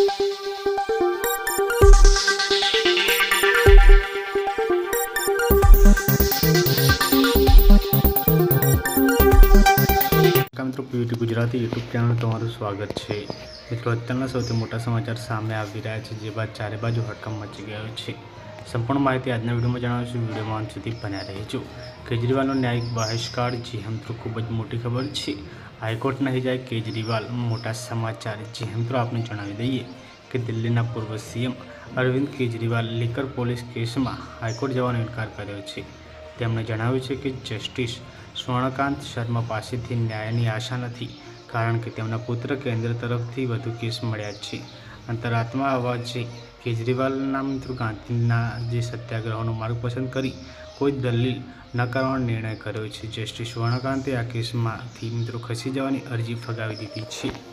મિત્રો Pvt Gujarati YouTube channel તમારું સ્વાગત છે। મિત્રો અત્યારના સૌથી મોટા સમાચાર સામે આવી રહ્યા છે, જે બાદ ચારે બાજુ હડકંપ મચી ગયો છે। સંપૂર્ણ માહિતી આજના વિડીયોમાં જણાવીશું। વિડીયોમાં અંત સુધી બન્યા રહેજો। કેજરીવાલનો ન્યાયિક બહિષ્કાર, જી મિત્રો ખૂબ જ મોટી ખબર છે। હાઈકોર્ટ નહીં જાય કેજરીવાલ, મોટા સમાચાર। જી મિત્રો આપને જણાવી દઈએ કે દિલ્હીના પૂર્વ CM Arvind Kejriwal liquor policy કેસમાં હાઈકોર્ટ જવાનો ઇનકાર કર્યો છે। તેમણે જણાવ્યું છે કે જસ્ટિસ સ્વર્ણકાંત શર્મા પાસેથી ન્યાયની આશા નથી, કારણ કે તેમના પુત્ર કેન્દ્ર તરફથી વધુ કેસ મળ્યા છે। અંતરાત્મા અવાજે કેજરીવાલના મિત્રો ગાંધીના જે સત્યાગ્રહનો માર્ગ પસંદ કરી કોઈ દલીલ ન કરવાનો નિર્ણય કર્યો છે। જસ્ટિસ સ્વર્ણકાંતે આ કેસમાંથી મિત્રો ખસી જવાની અરજી ફગાવી દીધી છે।